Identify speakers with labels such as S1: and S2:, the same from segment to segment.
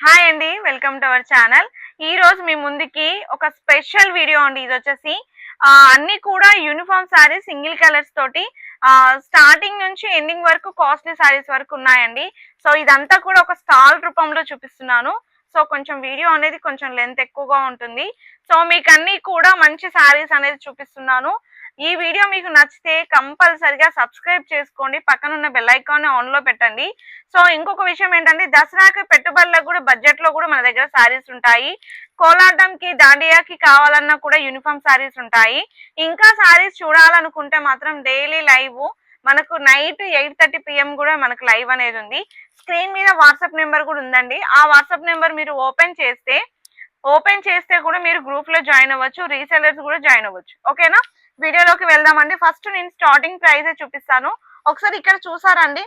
S1: Hi అండి, welcome to our channel. ఈ రోజు మీ ముందుకి ఒక స్పెషల్ వీడియో అండి. ఇది వచ్చేసి అన్ని కూడా యూనిఫామ్ సారీస్ సింగిల్ కలర్స్ తోటి స్టార్టింగ్ నుంచి ఎండింగ్ వరకు కాస్ట్లీ సారీస్ వరకు ఉన్నాయండి. సో ఇదంతా కూడా ఒక స్టాల్ రూపంలో చూపిస్తున్నాను. సో కొంచెం వీడియో అనేది కొంచెం లెంత్ ఎక్కువగా ఉంటుంది. సో మీకు అన్ని కూడా మంచి సారీస్ అనేది చూపిస్తున్నాను. ఈ వీడియో మీకు నచ్చితే కంపల్సరిగా సబ్స్క్రైబ్ చేసుకోండి, పక్కనున్న బెల్ ఐకాన్ ఆన్ లో పెట్టండి. సో ఇంకొక విషయం ఏంటంటే, దసరాకి పెట్టుబడులకు కూడా బడ్జెట్ లో కూడా మన దగ్గర సారీస్ ఉంటాయి. కోలాటంకి దాండియాకి కావాలన్నా కూడా యూనిఫామ్ సారీస్ ఉంటాయి. ఇంకా సారీస్ చూడాలనుకుంటే మాత్రం డైలీ లైవ్ మనకు నైట్ 8:30 PM కూడా మనకు లైవ్ అనేది ఉంది. స్క్రీన్ మీద వాట్సాప్ నెంబర్ కూడా ఉందండి. ఆ వాట్సాప్ నెంబర్ మీరు ఓపెన్ చేస్తే కూడా మీరు గ్రూప్ లో జాయిన్ అవ్వచ్చు, రీసెలర్స్ కూడా జాయిన్ అవ్వచ్చు. ఓకేనా, వీడియోలోకి వెళ్దామండి. ఫస్ట్ నేను స్టార్టింగ్ ప్రైస్ చూపిస్తాను. ఒకసారి ఇక్కడ చూసారండి,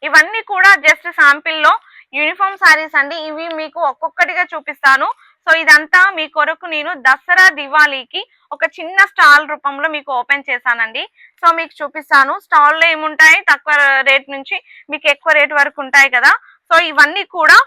S1: ఇవన్నీ కూడా జస్ట్ శాంపిల్ లో యూనిఫామ్ సారీస్ అండి. ఇవి మీకు ఒక్కొక్కటిగా చూపిస్తాను. సో ఇదంతా మీ కొరకు నేను దసరా దివాళీకి ఒక చిన్న స్టాల్ రూపంలో మీకు ఓపెన్ చేశానండి. సో మీకు చూపిస్తాను స్టాల్ లో ఏముంటాయి, తక్కువ రేట్ నుంచి మీకు ఎక్కువ రేట్ వరకు ఉంటాయి కదా. సో ఇవన్నీ కూడా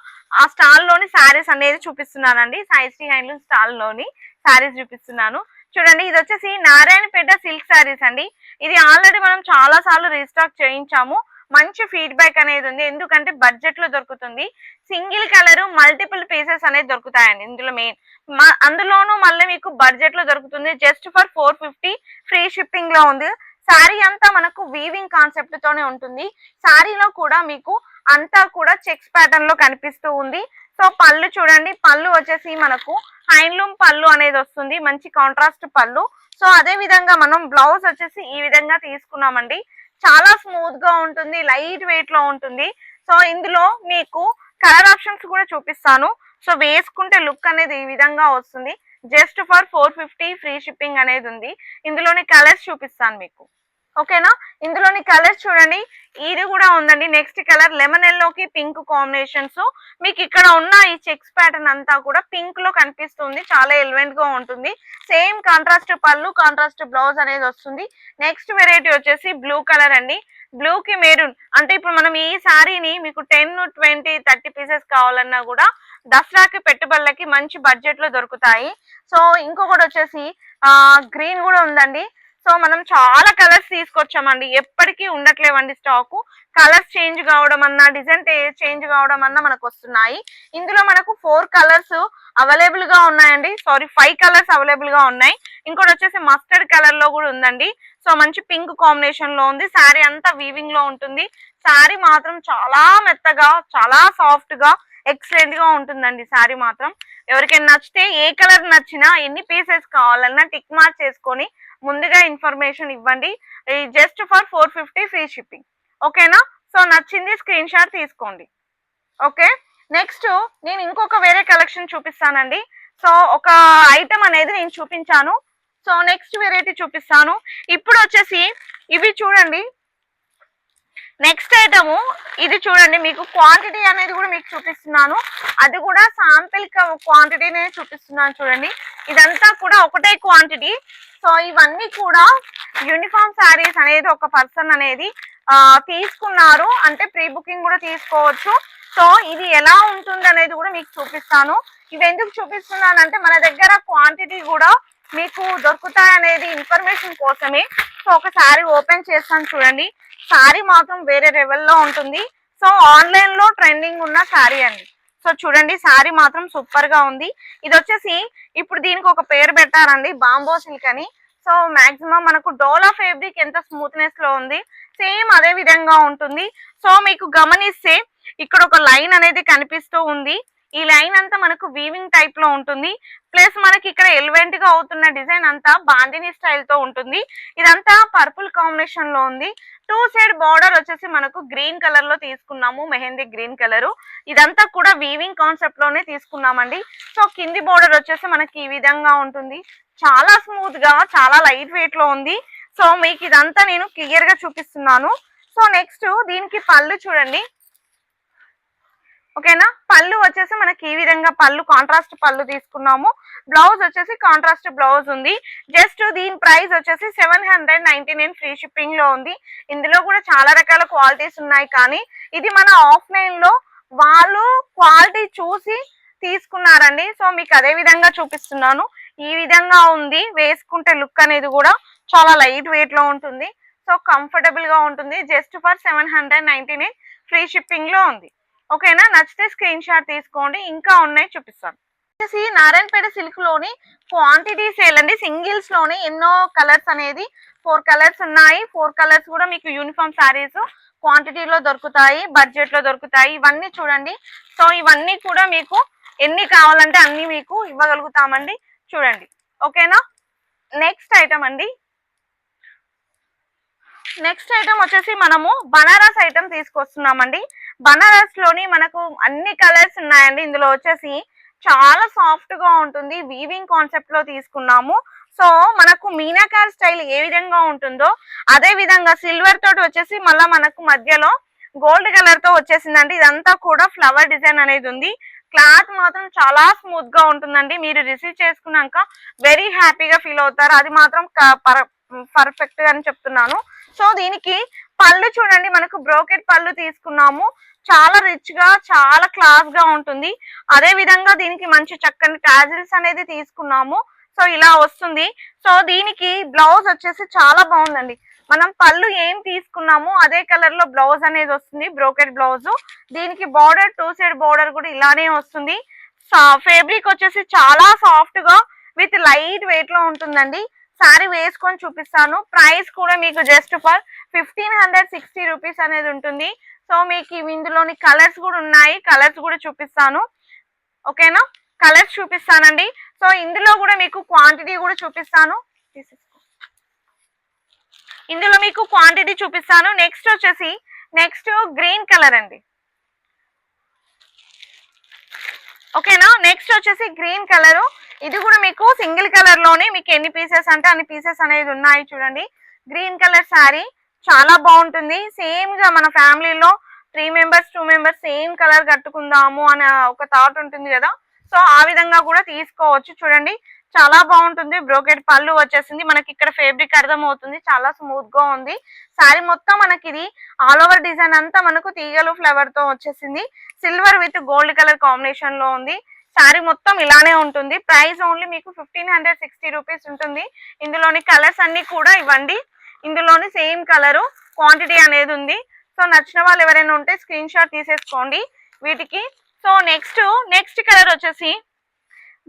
S1: ఆ స్టాల్ లోని శారీస్ అనేది చూపిస్తున్నానండి. సాయిశ్రీ హ్యాండ్లూమ్ స్టాల్ లోని శారీస్ చూపిస్తున్నాను. చూడండి, ఇది వచ్చేసి నారాయణపేట సిల్క్ శారీస్ అండి. ఇది ఆల్రెడీ మనం చాలా సార్లు రీస్టాక్ చేయించాము. మంచి ఫీడ్బ్యాక్ అనేది ఉంది, ఎందుకంటే బడ్జెట్ లో దొరుకుతుంది. సింగిల్ కలర్ మల్టిపుల్ పీసెస్ అనేది దొరుకుతాయండి ఇందులో. అందులోనూ మళ్ళీ మీకు బడ్జెట్ లో దొరుకుతుంది. జస్ట్ ఫర్ 450 ఫ్రీ షిప్పింగ్ లో ఉంది. శారీ అంతా మనకు వీవింగ్ కాన్సెప్ట్ తోనే ఉంటుంది. శారీలో కూడా మీకు అంతా కూడా చెక్స్ ప్యాటర్న్ లో కనిపిస్తూ ఉంది. సో పళ్ళు చూడండి, పళ్ళు వచ్చేసి మనకు హ్యాండ్లూమ్ పళ్ళు అనేది వస్తుంది, మంచి కాంట్రాస్ట్ పళ్ళు. సో అదే విధంగా మనం బ్లౌజ్ వచ్చేసి ఈ విధంగా తీసుకున్నామండి. చాలా స్మూత్ గా ఉంటుంది, లైట్ వెయిట్ లో ఉంటుంది. సో ఇందులో మీకు కలర్ ఆప్షన్స్ కూడా చూపిస్తాను. సో వేసుకుంటే లుక్ అనేది ఈ విధంగా వస్తుంది. జస్ట్ ఫర్ 450 ఫ్రీ షిప్పింగ్ అనేది ఉంది. ఇందులోని కలర్స్ చూపిస్తాను మీకు. ఓకేనా, ఇందులోని కలర్స్ చూడండి, ఇది కూడా ఉందండి. నెక్స్ట్ కలర్ లెమన్ ఎల్లోకి పింక్ కాంబినేషన్స్. మీకు ఇక్కడ ఉన్న ఈ చెక్స్ ప్యాటర్న్ అంతా కూడా పింక్ లో కనిపిస్తుంది, చాలా ఎలివెంట్ గా ఉంటుంది. సేమ్ కాంట్రాస్ట్ పళ్ళు, కాంట్రాస్ట్ బ్లౌజ్ అనేది వస్తుంది. నెక్స్ట్ వెరైటీ వచ్చేసి బ్లూ కలర్ అండి. బ్లూ కి మెరూన్. అంటే ఇప్పుడు మనం ఈ శారీని మీకు 10, 20, 30 పీసెస్ కావాలన్నా కూడా దసరాకి పెట్టుబడులకి మంచి బడ్జెట్ లో దొరుకుతాయి. సో ఇంకొకటి వచ్చేసి గ్రీన్ కూడా ఉందండి. సో మనం చాలా కలర్స్ తీసుకొచ్చామండి, ఎప్పటికీ ఉండట్లేవండి స్టాకు. కలర్స్ చేంజ్ కావడం అన్నా, డిజైన్ చేంజ్ కావడం అన్నా మనకు వస్తున్నాయి. ఇందులో మనకు 4 కలర్స్ అవైలబుల్ గా ఉన్నాయండి. సారీ, 5 కలర్స్ అవైలబుల్ గా ఉన్నాయి. ఇంకోటి వచ్చేసి మస్టర్డ్ కలర్ లో కూడా ఉందండి. సో మంచి పింక్ కాంబినేషన్ లో ఉంది. శారీ అంతా వీవింగ్ లో ఉంటుంది. శారీ మాత్రం చాలా మెత్తగా, చాలా సాఫ్ట్ గా, ఎక్సలెంట్ గా ఉంటుందండి శారీ మాత్రం. ఎవరికైనా నచ్చితే, ఏ కలర్ నచ్చినా, ఎన్ని పీసెస్ కావాలన్నా టిక్ మార్క్ చేసుకొని ముందుగా ఇన్ఫర్మేషన్ ఇవ్వండి. Just for 450 free shipping. ఓకేనా, సో నచ్చింది స్క్రీన్ షాట్ తీసుకోండి. ఓకే, నెక్స్ట్ నేను ఇంకొక వేరే కలెక్షన్ చూపిస్తానండి. సో ఒక ఐటమ్ అనేది నేను చూపించాను. సో నెక్స్ట్ వెరైటీ చూపిస్తాను. ఇప్పుడు వచ్చేసి ఇవి చూడండి, నెక్స్ట్ ఐటము ఇది చూడండి. మీకు క్వాంటిటీ అనేది కూడా మీకు చూపిస్తున్నాను, అది కూడా శాంపిల్ క్వాంటిటీనే చూపిస్తున్నాను. చూడండి, ఇదంతా కూడా ఒకటే క్వాంటిటీ. సో ఇవన్నీ కూడా యూనిఫామ్ శారీస్ అనేది ఒక పర్సన్ అనేది తీసుకున్నారు అంటే ప్రీ బుకింగ్ కూడా తీసుకోవచ్చు. సో ఇది ఎలా ఉంటుంది అనేది కూడా మీకు చూపిస్తాను. ఇవి ఎందుకు చూపిస్తున్నానంటే, మన దగ్గర క్వాంటిటీ కూడా మీకు దొరుకుతాయి అనేది ఇన్ఫర్మేషన్ కోసమే. సో ఒక శారీ ఓపెన్ చేస్తాను చూడండి. శారీ మాత్రం వేరే లెవెల్లో ఉంటుంది. సో ఆన్లైన్ లో ట్రెండింగ్ ఉన్న శారీ అండి. సో చూడండి, శారీ మాత్రం సూపర్ గా ఉంది. ఇది వచ్చేసి ఇప్పుడు దీనికి ఒక పేరు పెట్టారండి, బాంబో సిల్క్ అని. సో మాక్సిమం మనకు డోలా ఫ్యాబ్రిక్ ఎంత స్మూత్నెస్ లో ఉంది, సేమ్ అదే విధంగా ఉంటుంది. సో మీకు గమనిస్తే ఇక్కడ ఒక లైన్ అనేది కనిపిస్తూ ఉంది. ఈ లైన్ అంతా మనకు వీవింగ్ టైప్ లో ఉంటుంది. ప్లస్ మనకి ఇక్కడ ఎలివెంట్ గా అవుతున్న డిజైన్ అంతా బాందిని స్టైల్ తో ఉంటుంది. ఇదంతా పర్పుల్ కాంబినేషన్ లో ఉంది. 2 సైడ్ బార్డర్ వచ్చేసి మనకు గ్రీన్ కలర్ లో తీసుకున్నాము, మెహందీ గ్రీన్ కలర్. ఇదంతా కూడా వీవింగ్ కాన్సెప్ట్ లోనే తీసుకున్నామండి. సో కింది బార్డర్ వచ్చేసి మనకి ఈ విధంగా ఉంటుంది. చాలా స్మూత్ గా, చాలా లైట్ వెయిట్ లో ఉంది. సో మీకు ఇదంతా నేను క్లియర్ గా చూపిస్తున్నాను. సో నెక్స్ట్ దీనికి పళ్ళు చూడండి. ఓకేనా, పళ్ళు వచ్చేసి మనకి ఈ విధంగా పళ్ళు కాంట్రాస్ట్ పళ్ళు తీసుకున్నాము. బ్లౌజ్ వచ్చేసి కాంట్రాస్ట్ బ్లౌజ్ ఉంది. జస్ట్ దీని ప్రైస్ వచ్చేసి 799 ఫ్రీ షిప్పింగ్ లో ఉంది. ఇందులో కూడా చాలా రకాల క్వాలిటీస్ ఉన్నాయి, కానీ ఇది మన ఆఫ్లైన్ లో వాళ్ళ చూసి తీసుకున్నారండి. సో మీకు అదే విధంగా చూపిస్తున్నాను. ఈ విధంగా ఉంది, వేసుకుంటే లుక్ అనేది కూడా చాలా లైట్ వెయిట్ లో ఉంటుంది. సో కంఫర్టబుల్ గా ఉంటుంది. జస్ట్ ఫర్ 799 ఫ్రీ షిప్పింగ్ లో ఉంది. ఓకేనా, నచ్చితే స్క్రీన్ షాట్ తీసుకోండి. ఇంకా ఉన్నాయి చూపిస్తాను. వచ్చేసి నారాయణపేట సిల్క్ లోని క్వాంటిటీ సేల్ అండి. సింగిల్స్ లోని ఎన్నో కలర్స్ అనేది 4 కలర్స్ ఉన్నాయి. 4 కలర్స్ కూడా మీకు యూనిఫామ్ శారీస్ క్వాంటిటీలో దొరుకుతాయి, బడ్జెట్ లో దొరుకుతాయి. ఇవన్నీ చూడండి. సో ఇవన్నీ కూడా మీకు ఎన్ని కావాలంటే అన్ని మీకు ఇవ్వగలుగుతామండి. చూడండి, ఓకేనా. నెక్స్ట్ ఐటమ్ అండి. నెక్స్ట్ ఐటమ్ వచ్చేసి మనము బనారస్ ఐటమ్ తీసుకొస్తున్నామండి. బనారస్ లోని మనకు అన్ని కలర్స్ ఉన్నాయండి. ఇందులో వచ్చేసి చాలా సాఫ్ట్ గా ఉంటుంది, వీవింగ్ కాన్సెప్ట్ లో తీసుకున్నాము. సో మనకు మీనాకారి స్టైల్ ఏ విధంగా ఉంటుందో అదే విధంగా సిల్వర్ తోటి వచ్చేసి మళ్ళీ మనకు మధ్యలో గోల్డ్ కలర్ తో వచ్చేసిందండి. ఇదంతా కూడా ఫ్లవర్ డిజైన్ అనేది ఉంది. క్లాత్ మాత్రం చాలా స్మూత్ గా ఉంటుందండి. మీరు రిసీవ్ చేసుకున్నాక వెరీ హ్యాపీగా ఫీల్ అవుతారు. అది మాత్రం పర్ఫెక్ట్ అని చెప్తున్నాను. సో దీనికి పళ్ళు చూడండి, మనకు బ్రోకెట్ పళ్ళు తీసుకున్నాము. చాలా రిచ్ గా చాలా క్లాస్ గా ఉంటుంది. అదే విధంగా దీనికి మంచి చక్కని టాజిల్స్ అనేది తీసుకున్నాము. సో ఇలా వస్తుంది. సో దీనికి బ్లౌజ్ వచ్చేసి చాలా బాగుందండి. మనం పళ్ళు ఏం తీసుకున్నామో అదే కలర్ లో బ్లౌజ్ అనేది వస్తుంది, బ్రోకెట్ బ్లౌజ్. దీనికి బార్డర్ 2 సైడ్ బార్డర్ కూడా ఇలానే వస్తుంది. ఫ్యాబ్రిక్ వచ్చేసి చాలా సాఫ్ట్ గా విత్ లైట్ వెయిట్ లో ఉంటుందండి. శారీ వేసుకొని చూపిస్తాను. ప్రైస్ కూడా మీకు జస్ట్ ఫర్ 1560 రూపీస్ అనేది ఉంటుంది. సో మీకు ఇందులోని కలర్స్ కూడా ఉన్నాయి, కలర్స్ కూడా చూపిస్తాను. ఓకేనా, కలర్స్ చూపిస్తానండి. సో ఇందులో కూడా మీకు క్వాంటిటీ కూడా చూపిస్తాను. ఇందులో మీకు క్వాంటిటీ చూపిస్తాను. నెక్స్ట్ వచ్చేసి గ్రీన్ కలర్ అండి. ఓకేనా, నెక్స్ట్ వచ్చేసి గ్రీన్ కలర్. ఇది కూడా మీకు సింగిల్ కలర్ లోనే మీకు ఎన్ని పీసెస్ అంటే అన్ని పీసెస్ అనేది ఉన్నాయి. చూడండి, గ్రీన్ కలర్ శారీ చాలా బాగుంటుంది. సేమ్ గా మన ఫ్యామిలీలో 3 మెంబర్స్ 2 మెంబర్స్ సేమ్ కలర్ కట్టుకుందాము అనే ఒక థాట్ ఉంటుంది కదా. సో ఆ విధంగా కూడా తీసుకోవచ్చు. చూడండి, చాలా బాగుంటుంది. బ్రోకెట్ పళ్ళు వచ్చేసింది. మనకి ఇక్కడ ఫ్యాబ్రిక్ అర్థం అవుతుంది, చాలా స్మూత్ గా ఉంది. శారీ మొత్తం మనకి ఇది ఆల్ ఓవర్ డిజైన్ అంతా మనకు తీగలు ఫ్లవర్ తో వచ్చేసింది. Silver with gold colour combination లో ఉంది. శారీ మొత్తం ఇలానే ఉంటుంది. ప్రైస్ ఓన్లీ మీకు 1560 రూపీస్ ఉంటుంది. ఇందులోని కలర్స్ అన్ని కూడా ఇవ్వండి. ఇందులోని సేమ్ కలరు క్వాంటిటీ అనేది ఉంది. సో నచ్చిన వాళ్ళు ఎవరైనా ఉంటే స్క్రీన్ షాట్ తీసేసుకోండి వీటికి. సో నెక్స్ట్ కలర్ వచ్చేసి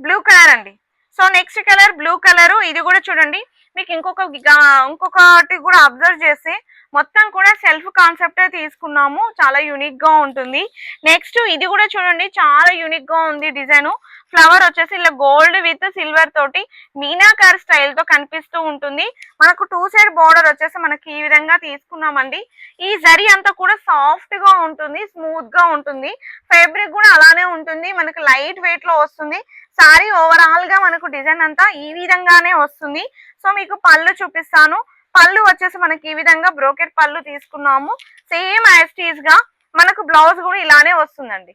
S1: బ్లూ కలర్ అండి. So next colour blue colour. ఇది కూడా చూడండి, మీకు ఇంకొకటి కూడా అబ్జర్వ్ చేస్తే మొత్తం కూడా సెల్ఫ్ కాన్సెప్టే తీసుకున్నాము. చాలా యూనిక్ గా ఉంటుంది. నెక్స్ట్ ఇది కూడా చూడండి, చాలా యూనిక్ గా ఉంది డిజైన్. ఫ్లవర్ వచ్చేసి ఇలా గోల్డ్ విత్ సిల్వర్ తోటి మీనాకారి స్టైల్ తో కనిపిస్తూ ఉంటుంది. మనకు 2 సైడ్ బార్డర్ వచ్చేసి మనకి ఈ విధంగా తీసుకున్నామండి. ఈ జరీ అంతా కూడా సాఫ్ట్ గా ఉంటుంది, స్మూత్ గా ఉంటుంది. ఫ్యాబ్రిక్ కూడా అలానే ఉంటుంది, మనకి లైట్ వెయిట్ లో వస్తుంది. సారీ ఓవరాల్ గా మనకు డిజైన్ అంతా ఈ విధంగానే వస్తుంది. సో మీకు పళ్ళు చూపిస్తాను. పళ్ళు వచ్చేసి మనకి ఈ విధంగా బ్రోకెట్ పళ్ళు తీసుకున్నాము. సేమ్ యాజ్ టీజ్ గా మనకు బ్లౌజ్ కూడా ఇలానే వస్తుందండి.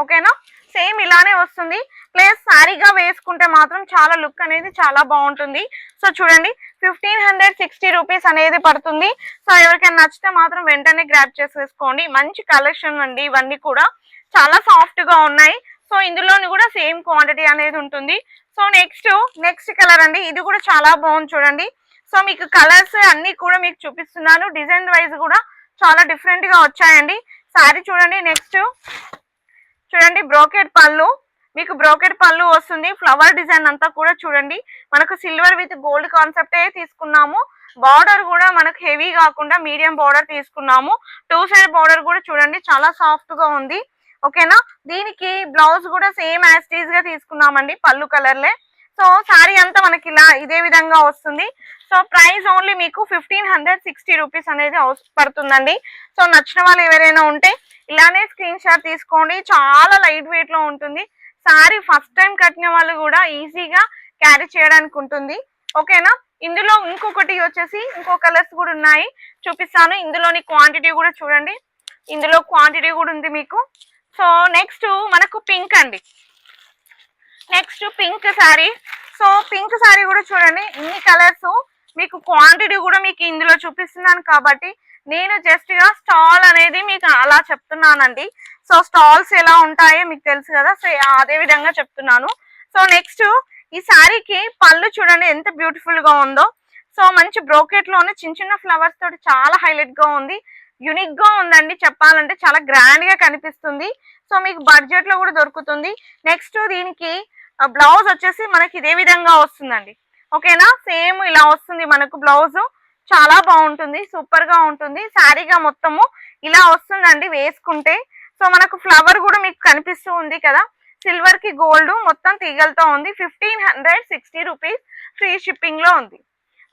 S1: ఓకేనా, సేమ్ ఇలానే వస్తుంది. ప్లస్ శారీగా వేసుకుంటే మాత్రం చాలా లుక్ అనేది చాలా బాగుంటుంది. సో చూడండి, 1560 రూపీస్ అనేది పడుతుంది. సో ఎవరికైనా నచ్చితే మాత్రం వెంటనే గ్రాప్ చేసేసుకోండి. మంచి కలెక్షన్ అండి, ఇవన్నీ కూడా చాలా సాఫ్ట్ గా ఉన్నాయి. సో ఇందులోని కూడా సేమ్ క్వాంటిటీ అనేది ఉంటుంది. సో నెక్స్ట్ కలర్ అండి. ఇది కూడా చాలా బాగుంది చూడండి. సో మీకు కలర్స్ అన్ని కూడా మీకు చూపిస్తున్నాను. డిజైన్ వైజ్ కూడా చాలా డిఫరెంట్ గా వచ్చాయండి. శారీ చూడండి. నెక్స్ట్ చూడండి, బ్రోకెట్ పళ్ళు. మీకు బ్రోకెట్ పళ్ళు వస్తుంది. ఫ్లవర్ డిజైన్ అంతా కూడా చూడండి, మనకు సిల్వర్ విత్ గోల్డ్ కాన్సెప్టే తీసుకున్నాము. బార్డర్ కూడా మనకు హెవీ కాకుండా మీడియం బార్డర్ తీసుకున్నాము. 2 సైడ్ బార్డర్ కూడా చూడండి, చాలా సాఫ్ట్ గా ఉంది. ఓకేనా, దీనికి బ్లౌజ్ కూడా సేమ్ యాజ్ టీజ్ గా తీసుకున్నామండి, పళ్ళు కలర్లే. సో శారీ అంతా మనకి ఇలా ఇదే విధంగా వస్తుంది. సో ప్రైస్ ఓన్లీ మీకు 1560 రూపీస్ అనేది పడుతుందండి. సో నచ్చిన వాళ్ళు ఎవరైనా ఉంటే ఇలానే స్క్రీన్ షాట్ తీసుకోండి. చాలా లైట్ వెయిట్ లో ఉంటుంది. శారీ ఫస్ట్ టైం కట్టిన వాళ్ళు కూడా ఈజీగా క్యారీ చేయడానికి ఉంటుంది. ఓకేనా, ఇందులో ఇంకొకటి వచ్చేసి ఇంకో కలర్స్ కూడా ఉన్నాయి, చూపిస్తాను. ఇందులోని క్వాంటిటీ కూడా చూడండి, ఇందులో క్వాంటిటీ కూడా ఉంది మీకు. సో నెక్స్ట్ మనకు పింక్ అండి. Next pink sari. So pink sari కూడా చూడండి, ఇన్ని కలర్స్ మీకు క్వాంటిటీ కూడా మీకు ఇందులో చూపిస్తున్నాను కాబట్టి నేను జస్ట్ గా స్టాల్ అనేది మీకు అలా చెప్తున్నానండి. సో స్టాల్స్ ఎలా ఉంటాయో మీకు తెలుసు కదా, సో అదే విధంగా చెప్తున్నాను. సో నెక్స్ట్ ఈ శారీకి పళ్ళు చూడండి ఎంత బ్యూటిఫుల్ గా ఉందో. సో మంచి బ్రోకెట్ లోనే చిన్న చిన్న ఫ్లవర్స్ తోటి చాలా హైలైట్ గా ఉంది, యునిక్ గా ఉందండి. చెప్పాలంటే చాలా గ్రాండ్ గా కనిపిస్తుంది. సో మీకు బడ్జెట్ లో కూడా దొరుకుతుంది. నెక్స్ట్ దీనికి బ్లౌజ్ వచ్చేసి మనకి ఇదే విధంగా వస్తుందండి. ఓకేనా, సేమ్ ఇలా వస్తుంది మనకు బ్లౌజ్. చాలా బాగుంటుంది, సూపర్ గా ఉంటుంది. శారీగా మొత్తము ఇలా వస్తుందండి వేసుకుంటే. సో మనకు ఫ్లవర్ కూడా మీకు కనిపిస్తూ ఉంది కదా, సిల్వర్ కి గోల్డ్ మొత్తం తీగలతో ఉంది. 1560 రూపీస్, ఫ్రీ షిప్పింగ్ లో ఉంది.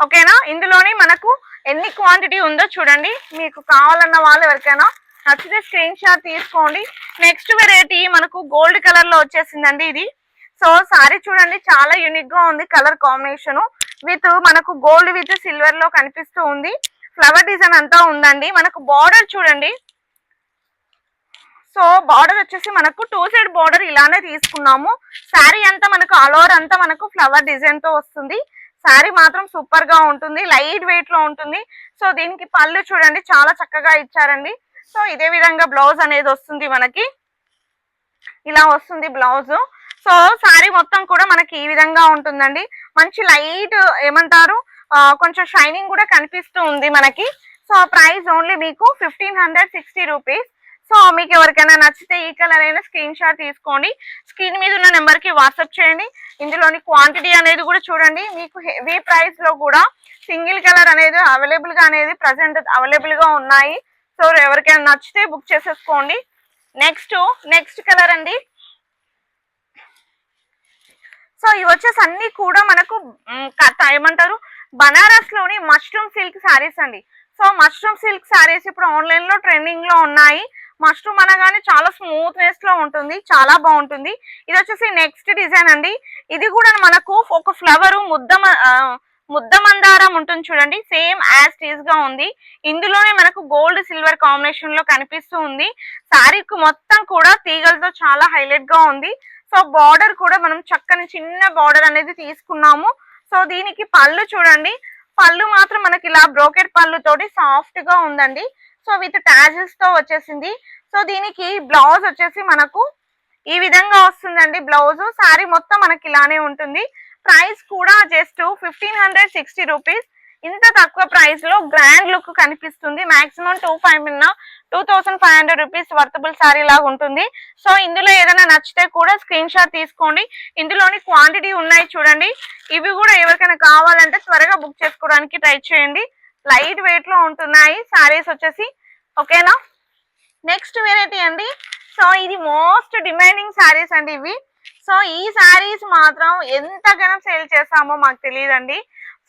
S1: ఓకేనా, ఇందులోని మనకు ఎన్ని క్వాంటిటీ ఉందో చూడండి. మీకు కావాలన్న వాళ్ళు ఎవరికైనా నచ్చితే స్క్రీన్ షాట్ తీసుకోండి. నెక్స్ట్ వెరైటీ మనకు గోల్డ్ కలర్ లో వచ్చేసిందండి ఇది. సో సారీ చూడండి చాలా యూనిక్ గా ఉంది, కలర్ కాంబినేషన్ విత్ మనకు గోల్డ్ విత్ సిల్వర్ లో కనిపిస్తూ ఉంది. ఫ్లవర్ డిజైన్ అంతా ఉందండి. మనకు బార్డర్ చూడండి. సో బార్డర్ వచ్చేసి మనకు 2 సైడ్ బార్డర్ ఇలానే తీసుకున్నాము. శారీ అంతా మనకు ఆల్ ఓవర్ అంతా మనకు ఫ్లవర్ డిజైన్ తో వస్తుంది. శారీ మాత్రం సూపర్ గా ఉంటుంది, లైట్ వెయిట్ లో ఉంటుంది. సో దీనికి పళ్ళు చూడండి చాలా చక్కగా ఇచ్చారండి. సో ఇదే విధంగా బ్లౌజ్ అనేది వస్తుంది మనకి, ఇలా వస్తుంది బ్లౌజ్. సో శారీ మొత్తం కూడా మనకి ఈ విధంగా ఉంటుందండి. మంచి లైట్ ఏమంటారు, కొంచెం షైనింగ్ కూడా కనిపిస్తూ ఉంది మనకి. సో ప్రైస్ ఓన్లీ మీకు 1560 రూపీస్. సో మీకు ఎవరికైనా నచ్చితే ఈ కలర్ అయినా స్క్రీన్ షాట్ తీసుకోండి, స్క్రీన్ మీద ఉన్న నెంబర్ కి వాట్సాప్ చేయండి. ఇందులోని క్వాంటిటీ అనేది కూడా చూడండి. మీకు హెవీ ప్రైస్ లో కూడా సింగిల్ కలర్ అనేది అవైలబుల్ గా అనేది ప్రజెంట్ అవైలబుల్ గా ఉన్నాయి. సో ఎవరికైనా నచ్చితే బుక్ చేసేసుకోండి. నెక్స్ట్ కలర్ అండి. సో ఇవి వచ్చేసి అన్ని కూడా మనకు ఏమంటారు, బనారస్ లోని మష్రూమ్ సిల్క్ శారీస్ అండి. సో మష్రూమ్ సిల్క్ శారీస్ ఇప్పుడు ఆన్లైన్ లో ట్రెండింగ్ లో ఉన్నాయి. మష్రూమ్ అనగానే చాలా స్మూత్నెస్ లో ఉంటుంది, చాలా బాగుంటుంది. ఇది వచ్చేసి నెక్స్ట్ డిజైన్ అండి. ఇది కూడా మనకు ఒక ఫ్లవర్ ముద్ద మందారం ఉంటుంది చూడండి, సేమ్ యాజ్ టీజ్ గా ఉంది. ఇందులోనే మనకు గోల్డ్ సిల్వర్ కాంబినేషన్ లో కనిపిస్తూ ఉంది. శారీకి మొత్తం కూడా తీగలతో చాలా హైలైట్ గా ఉంది. సో బార్డర్ కూడా మనం చక్కని చిన్న బార్డర్ అనేది తీసుకున్నాము. సో దీనికి పళ్ళు చూడండి, పళ్ళు మాత్రం మనకి ఇలా బ్రోకెట్ పళ్ళు తోటి సాఫ్ట్ గా ఉందండి. సో విత్ టాజిల్స్ తో వచ్చేసింది. సో దీనికి బ్లౌజ్ వచ్చేసి మనకు ఈ విధంగా వస్తుందండి బ్లౌజ్. శారీ మొత్తం మనకి ఇలానే ఉంటుంది. ప్రైస్ కూడా జస్ట్ 1560 రూపీస్. ఇంత తక్కువ ప్రైస్ లో గ్రాండ్ లుక్ కనిపిస్తుంది. మాక్సిమం 2500 రూపీస్ వర్తబుల్ శారీ లాగా ఉంటుంది. సో ఇందులో ఏదైనా నచ్చితే కూడా స్క్రీన్ షాట్ తీసుకోండి. ఇందులోని క్వాంటిటీ ఉన్నాయి చూడండి. ఇవి కూడా ఎవరికైనా కావాలంటే త్వరగా బుక్ చేసుకోవడానికి ట్రై చేయండి. లైట్ వెయిట్ లో ఉంటున్నాయి శారీస్ వచ్చేసి. ఓకేనా, నెక్స్ట్ వెరైటీ అండి. సో ఇది మోస్ట్ డిమాండింగ్ శారీస్ అండి ఇవి. సో ఈ శారీస్ మాత్రం ఎంతగానో సేల్ చేస్తామో మాకు తెలియదండి.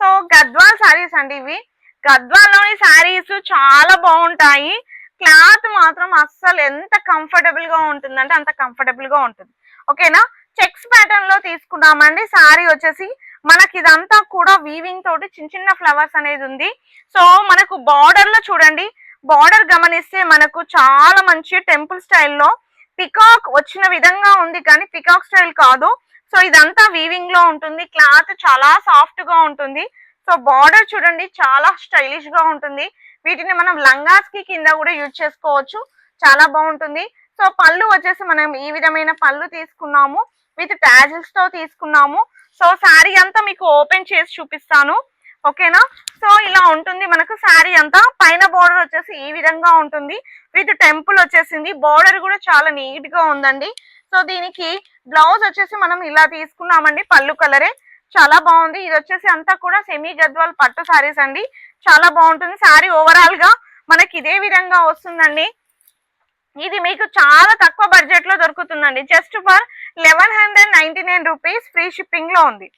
S1: సో గద్వాల్ శారీస్ అండి ఇవి. గద్వాల్లోని శారీస్ చాలా బాగుంటాయి. క్లాత్ మాత్రం అస్సలు ఎంత కంఫర్టబుల్ గా ఉంటుందంటే అంత కంఫర్టబుల్ గా ఉంటుంది. ఓకేనా, చెక్స్ ప్యాటర్న్ లో తీసుకున్నామండి. శారీ వచ్చేసి మనకి ఇదంతా కూడా వీవింగ్ తోటి చిన్న చిన్న ఫ్లవర్స్ అనేది ఉంది. సో మనకు బార్డర్ లో చూడండి, బార్డర్ గమనిస్తే మనకు చాలా మంచి టెంపుల్ స్టైల్లో పికాక్ వచ్చిన విధంగా ఉంది, కానీ పికాక్ స్టైల్ కాదు. సో ఇదంతా వీవింగ్ లో ఉంటుంది. క్లాత్ చాలా సాఫ్ట్ గా ఉంటుంది. సో బార్డర్ చూడండి చాలా స్టైలిష్ గా ఉంటుంది. వీటిని మనం లంగాస్ కి కింద కూడా యూజ్ చేసుకోవచ్చు, చాలా బాగుంటుంది. సో పళ్ళు వచ్చేసి మనం ఈ విధమైన పళ్ళు తీసుకున్నాము, విత్ టాజిల్స్ తో తీసుకున్నాము. సో శారీ అంతా మీకు ఓపెన్ చేసి చూపిస్తాను. ఓకేనా, సో ఇలా ఉంటుంది మనకు శారీ అంతా. పైన బార్డర్ వచ్చేసి ఈ విధంగా ఉంటుంది, విత్ టెంపుల్ వచ్చేసింది. బార్డర్ కూడా చాలా నీట్ గా ఉందండి. సో దీనికి బ్లౌజ్ వచ్చేసి మనం ఇలా తీసుకున్నామండి, పళ్ళు కలరే చాలా బాగుంది. ఇది వచ్చేసి అంతా కూడా సెమీ గద్వాల్ పట్టు శారీస్ అండి, చాలా బాగుంటుంది. శారీ ఓవరాల్ గా మనకి ఇదే విధంగా వస్తుందండి. ఇది మీకు చాలా తక్కువ బడ్జెట్ లో దొరుకుతుందండి, just for 1199 rupees, free shipping లో ఉంది.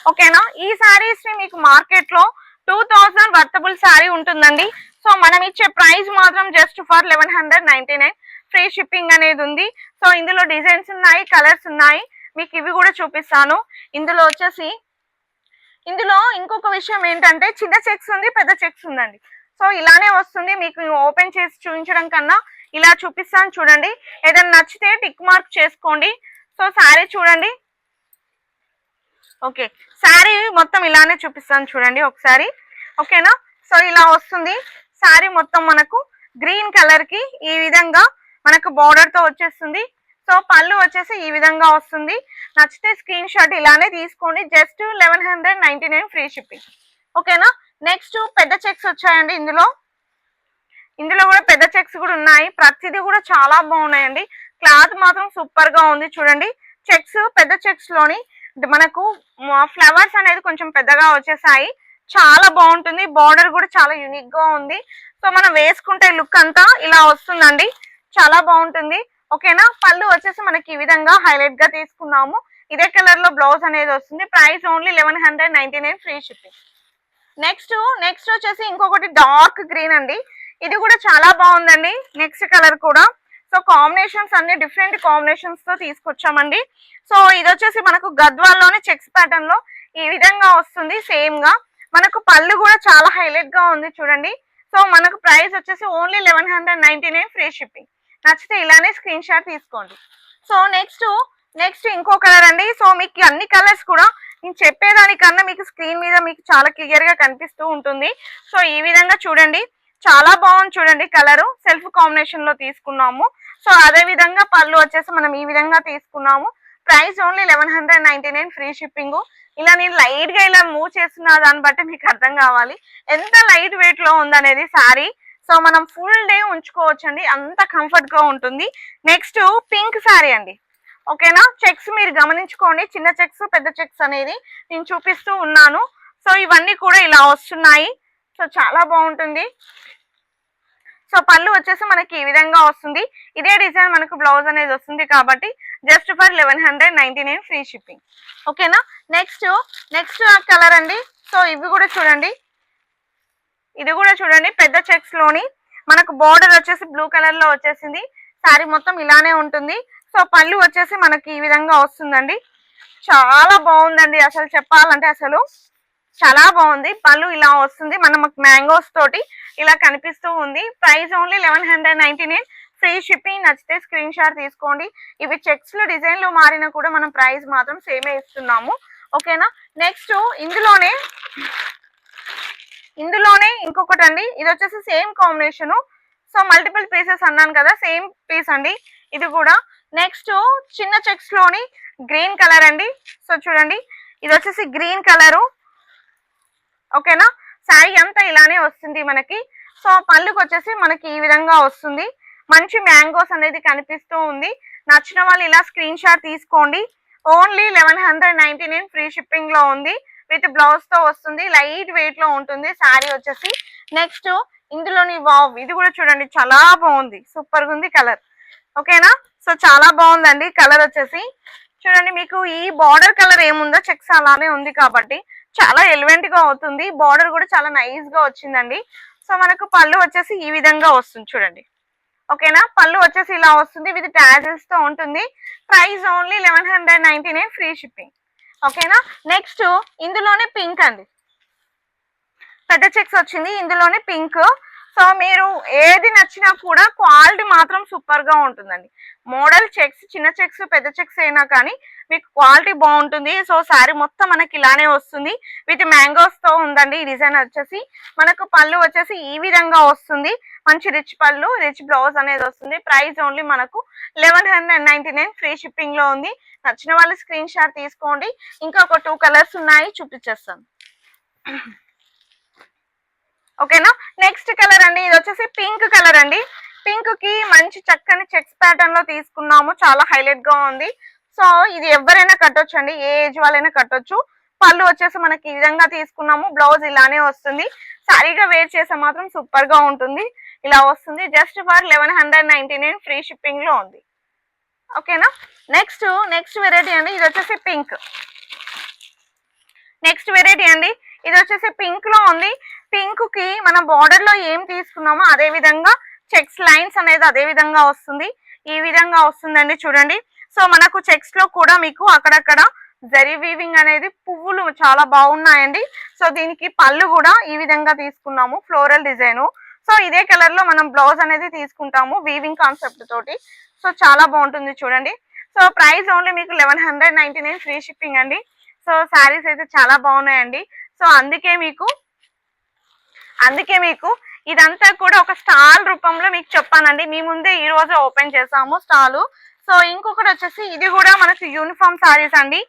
S1: ఓకేనా, ఈ శారీస్ ని మీకు మార్కెట్ లో 2000 వర్తబుల్ శారీ ఉంటుందండి. సో మనం ఇచ్చే ప్రైస్ మాత్రం జస్ట్ ఫర్ 1199, ఫ్రీ షిప్పింగ్ అనేది ఉంది. సో ఇందులో డిజైన్స్ ఉన్నాయి, కలర్స్ ఉన్నాయి, మీకు ఇవి కూడా చూపిస్తాను. ఇందులో ఇంకొక విషయం ఏంటంటే చిన్న చెక్స్ ఉంది, పెద్ద చెక్స్ ఉందండి. సో ఇలానే వస్తుంది. మీకు ఓపెన్ చేసి చూపించడం కన్నా ఇలా చూపిస్తాను చూడండి. ఏదైనా నచ్చితే టిక్ మార్క్ చేసుకోండి. సో శారీ చూడండి. ఓకే, శారీ మొత్తం ఇలానే చూపిస్తాను చూడండి ఒకసారి. ఓకేనా, సో ఇలా వస్తుంది శారీ మొత్తం మనకు గ్రీన్ కలర్ కి ఈ విధంగా మనకు బార్డర్ తో వచ్చేస్తుంది. సో పళ్ళు వచ్చేసి ఈ విధంగా వస్తుంది. నచ్చితే స్క్రీన్ షాట్ ఇలానే తీసుకోండి. Just 1199 free shipping. ఓకేనా. నెక్స్ట్ పెద్ద చెక్స్ వచ్చాయండి. ఇందులో కూడా పెద్ద చెక్స్ కూడా ఉన్నాయి. ప్రతిదీ కూడా చాలా బాగున్నాయండి. క్లాత్ మాత్రం సూపర్ గా ఉంది. చూడండి చెక్స్, పెద్ద చెక్స్ లోని మనకు ఫ్లవర్స్ అనేది కొంచెం పెద్దగా వచ్చేసాయి. చాలా బాగుంటుంది. బార్డర్ కూడా చాలా యూనిక్ గా ఉంది. సో మనం వేసుకుంటే లుక్ అంతా ఇలా వస్తుందండి. చాలా బాగుంటుంది. ఓకేనా. పళ్ళు వచ్చేసి మనకి ఈ విధంగా హైలైట్ గా తీసుకున్నాము. ఇదే కలర్ లో బ్లౌజ్ అనేది వస్తుంది. Price only 1199 free shipping. Next వచ్చేసి ఇంకొకటి డార్క్ గ్రీన్ అండి. ఇది కూడా చాలా బాగుందండి. నెక్స్ట్ కలర్ కూడా. సో కాంబినేషన్స్ అన్ని డిఫరెంట్ కాంబినేషన్స్ తో తీసుకొచ్చామండి. సో ఇది వచ్చేసి మనకు గద్వాల్లోనే చెక్స్ ప్యాటర్న్ లో ఈ విధంగా వస్తుంది. సేమ్ గా మనకు పళ్ళు కూడా చాలా హైలైట్ గా ఉంది. చూడండి. సో మనకు ప్రైస్ వచ్చేసి ఓన్లీ 1199 ఫ్రీ షిప్పింగ్. నచ్చితే ఇలానే స్క్రీన్ షాట్ తీసుకోండి. సో నెక్స్ట్ ఇంకో కలర్ అండి. సో మీకు అన్ని కలర్స్ కూడా నేను చెప్పేదానికన్నా మీకు స్క్రీన్ మీద మీకు చాలా క్లియర్ గా కనిపిస్తూ ఉంటుంది. సో ఈ విధంగా చూడండి. చాలా బాగుంది. చూడండి కలరు సెల్ఫ్ కాంబినేషన్ లో తీసుకున్నాము. సో అదే విధంగా పళ్ళు వచ్చేసి మనం ఈ విధంగా తీసుకున్నాము. Price only 1199 free shipping. ఇలా నేను లైట్ గా ఇలా మూవ్ చేస్తున్నా దాన్ని బట్టి మీకు అర్థం కావాలి ఎంత లైట్ వెయిట్ లో ఉందనేది శారీ. సో మనం ఫుల్ డే ఉంచుకోవచ్చండి. అంత కంఫర్ట్ గా ఉంటుంది. నెక్స్ట్ పింక్ శారీ అండి. ఓకేనా. చెక్స్ మీరు గమనించుకోండి. చిన్న చెక్స్, పెద్ద చెక్స్ అనేది నేను చూపిస్తూ ఉన్నాను. సో ఇవన్నీ కూడా ఇలా వస్తున్నాయి. సో చాలా బాగుంటుంది. సో పళ్ళు వచ్చేసి మనకి ఈ విధంగా వస్తుంది. ఇదే డిజైన్ మనకు బ్లౌజ్ అనేది వస్తుంది కాబట్టి జస్ట్ ఫర్ 1199 ఫ్రీ షిప్పింగ్. ఓకేనా. నెక్స్ట్ కలర్ అండి. సో ఇవి కూడా చూడండి. ఇది కూడా చూడండి పెద్ద చెక్స్ లోని మనకు బార్డర్ వచ్చేసి బ్లూ కలర్ లో వచ్చేసింది. శారీ మొత్తం ఇలానే ఉంటుంది. సో పళ్ళు వచ్చేసి మనకి ఈ విధంగా వస్తుందండి. చాలా బాగుందండి. అసలు చెప్పాలంటే అసలు చాలా బాగుంది. పళ్ళు ఇలా వస్తుంది. మనం మ్యాంగోస్ తోటి ఇలా కనిపిస్తూ ఉంది. Price only 1199 free shipping. నచ్చితే స్క్రీన్ షాట్ తీసుకోండి. ఇవి చెక్స్ లో డిజైన్ లో మారినా కూడా మనం ప్రైస్ మాత్రం సేమే ఇస్తున్నాము. ఓకేనా. నెక్స్ట్ ఇందులోనే ఇంకొకటి అండి. ఇది వచ్చేసి same combination. So multiple pieces అన్నాను కదా, సేమ్ పీస్ అండి ఇది కూడా. నెక్స్ట్ చిన్న చెక్స్ లోని గ్రీన్ కలర్ అండి. సో చూడండి ఇది వచ్చేసి గ్రీన్ కలరు. ఓకేనా. శారీ అంతా ఇలానే వస్తుంది మనకి. సో పళ్ళుకి వచ్చేసి మనకి ఈ విధంగా వస్తుంది. మంచి మ్యాంగోస్ అనేది కనిపిస్తూ ఉంది. నచ్చిన వాళ్ళు ఇలా స్క్రీన్ షాట్ తీసుకోండి. ఓన్లీ 1199 ఫ్రీ షిప్పింగ్ లో ఉంది. విత్ బ్లౌజ్ తో వస్తుంది. లైట్ వెయిట్ లో ఉంటుంది శారీ వచ్చేసి. నెక్స్ట్ ఇందులోని వావ్, ఇది కూడా చూడండి చాలా బాగుంది. సూపర్ గా ఉంది కలర్. ఓకేనా. సో చాలా బాగుందండి కలర్ వచ్చేసి. చూడండి మీకు ఈ బార్డర్ కలర్ ఏముందో చెక్స్ అలానే ఉంది కాబట్టి చాలా ఎలివెంట్ గా అవుతుంది. బార్డర్ కూడా చాలా నైస్ గా వచ్చిందండి. సో మనకు పళ్ళు వచ్చేసి ఈ విధంగా వస్తుంది. చూడండి. ఓకేనా. పళ్ళు వచ్చేసి ఇలా వస్తుంది. విత్ టాజిల్స్ తో ఉంటుంది. Price only 1199 free shipping. ఓకేనా. నెక్స్ట్ ఇందులోనే పింక్ అండి. పెద్ద చెక్స్ వచ్చింది. ఇందులోనే పింక్. సో మీరు ఏది నచ్చినా కూడా క్వాలిటీ మాత్రం సూపర్ గా ఉంటుందండి. మోడల్ చెక్స్, చిన్న చెక్స్, పెద్ద చెక్స్ అయినా కానీ మీకు క్వాలిటీ బాగుంటుంది. సో శారీ మొత్తం మనకి ఇలానే వస్తుంది. విత్ మ్యాంగోస్ తో ఉందండి. ఈ డిజైన్ వచ్చేసి మనకు పళ్ళు వచ్చేసి ఈ విధంగా వస్తుంది. మంచి రిచ్ పళ్ళు, రిచ్ బ్లౌజ్ అనేది వస్తుంది. ప్రైస్ ఓన్లీ మనకు 1199 ఫ్రీ షిప్పింగ్ లో ఉంది. నచ్చిన వాళ్ళు స్క్రీన్ షాట్ తీసుకోండి. ఇంకా ఒక 2 కలర్స్ ఉన్నాయి, చూపించేస్తాను. ఓకేనా. నెక్స్ట్ కలర్ అండి. ఇది వచ్చేసి పింక్ కలర్ అండి. పింక్ కి మంచి చక్కని చెక్స్ ప్యాటర్న్ లో తీసుకున్నాము. చాలా హైలైట్ గా ఉంది. సో ఇది ఎవరైనా కట్టొచ్చు అండి. ఏ ఏజ్ వాళ్ళైనా కట్టొచ్చు. పళ్ళు వచ్చేసి మనకి ఈ విధంగా తీసుకున్నాము. బ్లౌజ్ ఇలానే వస్తుంది. సారీగా వేర్ చేస్తే మాత్రం సూపర్ గా ఉంటుంది. ఇలా వస్తుంది. జస్ట్ ఫర్ 1199 ఫ్రీ షిప్పింగ్ లో ఉంది. ఓకేనా. నెక్స్ట్ వెరైటీ అండి. ఇది వచ్చేసి పింక్. నెక్స్ట్ వెరైటీ అండి. ఇది వచ్చేసి పింక్ లో ఉంది. పింక్ కి మనం బార్డర్ లో ఏం తీసుకున్నామో అదే విధంగా చెక్స్ లైన్స్ అనేది అదే విధంగా వస్తుంది. ఈ విధంగా వస్తుందండి. చూడండి. సో మనకు చెక్స్ లో కూడా మీకు అక్కడక్కడ జరీ వీవింగ్ అనేది పువ్వులు చాలా బాగున్నాయండి. సో దీనికి పళ్ళు కూడా ఈ విధంగా తీసుకున్నాము. Floral design. సో ఇదే కలర్ లో మనం బ్లౌజ్ అనేది తీసుకుంటాము వీవింగ్ కాన్సెప్ట్ తోటి. సో చాలా బాగుంటుంది. చూడండి. సో ప్రైస్ ఓన్లీ మీకు 1199 ఫ్రీ షిప్పింగ్ అండి. సో శారీస్ అయితే చాలా బాగున్నాయండి. సో అందుకే మీకు ఇదంతా కూడా ఒక స్టాల్ రూపంలో మీకు చెప్పానండి. మీ ముందే ఈ రోజు ఓపెన్ చేసాము స్టాలు. సో ఇంకొకటి వచ్చేసి ఇది కూడా మనకి యూనిఫామ్ శారీస్ అండి.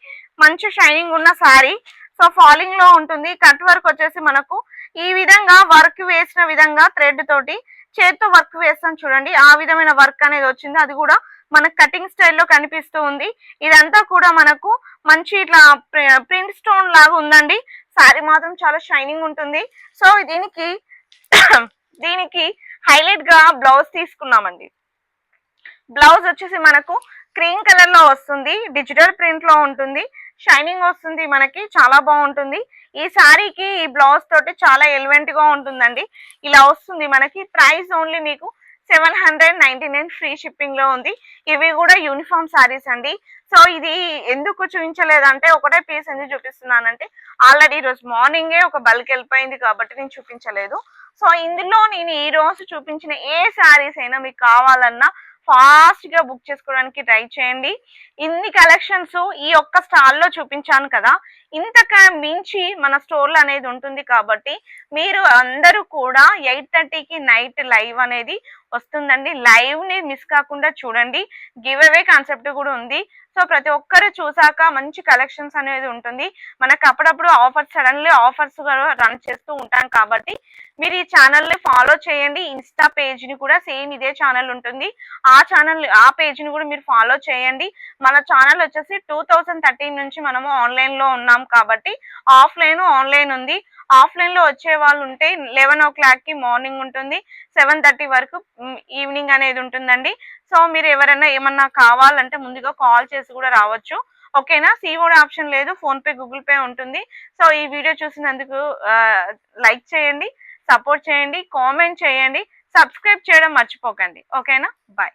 S1: మంచి షైనింగ్ ఉన్న శారీ. సో ఫాలింగ్ లో ఉంటుంది. కట్ వర్క్ వచ్చేసి మనకు ఈ విధంగా వర్క్ వేసిన విధంగా థ్రెడ్ తోటి చేత్తో వర్క్ వేస్తాం చూడండి, ఆ విధమైన వర్క్ అనేది వచ్చింది. అది కూడా మనకు కటింగ్ స్టైల్లో కనిపిస్తూ ఉంది. ఇదంతా కూడా మనకు మంచి ఇట్లా ప్రింట్ స్టోన్ లాగా ఉందండి. శారీ మాత్రం చాలా షైనింగ్ ఉంటుంది. సో దీనికి హైలైట్ గా బ్లౌజ్ తీసుకున్నామండి. బ్లౌజ్ వచ్చేసి మనకు క్రీమ్ కలర్ లో వస్తుంది, డిజిటల్ ప్రింట్ లో ఉంటుంది, షైనింగ్ వస్తుంది, మనకి చాలా బాగుంటుంది. ఈ శారీకి ఈ బ్లౌజ్ తోటి చాలా ఎలివెంట్ గా ఉంటుందండి. ఇలా వస్తుంది మనకి. ప్రైస్ ఓన్లీ మీకు 799 ఫ్రీ షిప్పింగ్ లో ఉంది. ఇవి కూడా యూనిఫామ్ శారీస్ అండి. సో ఇది ఎందుకు చూపించలేదంటే, ఒకటే పీస్ ఎందుకు చూపిస్తున్నానంటే ఆల్రెడీ ఈ రోజు మార్నింగే ఒక బల్క్ వెళ్ళిపోయింది కాబట్టి నేను చూపించలేదు. సో ఇందులో నేను ఈ రోజు చూపించిన ఏ శారీస్ అయినా మీకు కావాలన్నా ఫాస్ట్ గా బుక్ చేసుకోవడానికి ట్రై చేయండి. ఇన్ని కలెక్షన్స్ ఈ ఒక్క స్టాల్లో చూపించాను కదా, ఇంతక మించి మన స్టోర్లో అనేది ఉంటుంది కాబట్టి మీరు అందరూ కూడా 8:30కి నైట్ లైవ్ అనేది వస్తుందండి. లైవ్ ని మిస్ కాకుండా చూడండి. గివ్ అవే కాన్సెప్ట్ కూడా ఉంది. సో ప్రతి ఒక్కరు చూసాక మంచి కలెక్షన్స్ అనేది ఉంటుంది. మనకు అప్పుడప్పుడు ఆఫర్స్ సడన్లీ ఆఫర్స్ రన్ చేస్తూ ఉంటాం కాబట్టి మీరు ఈ ఛానల్ని ఫాలో చేయండి. ఇన్స్టా పేజ్ని కూడా సేమ్ ఇదే ఛానల్ ఉంటుంది. ఆ పేజ్ని కూడా మీరు ఫాలో చేయండి. మన ఛానల్ వచ్చేసి 2013 నుంచి మనము ఆన్లైన్లో ఉన్నాం కాబట్టి ఆన్లైన్ ఉంది. ఆఫ్లైన్లో వచ్చే వాళ్ళు ఉంటే 11 o'clockకి మార్నింగ్ ఉంటుంది, 7:30 వరకు ఈవినింగ్ అనేది ఉంటుందండి. సో మీరు ఎవరైనా ఏమన్నా కావాలంటే ముందుగా కాల్ చేసి కూడా రావచ్చు. ఓకేనా? సిఓడి ఆప్షన్ లేదు, ఫోన్పే గూగుల్ పే ఉంటుంది. సో ఈ వీడియో చూసినందుకు లైక్ చేయండి, సపోర్ట్ చేయండి, కామెంట్ చేయండి, సబ్స్క్రైబ్ చేయడం మర్చిపోకండి. ఓకేనా? బాయ్.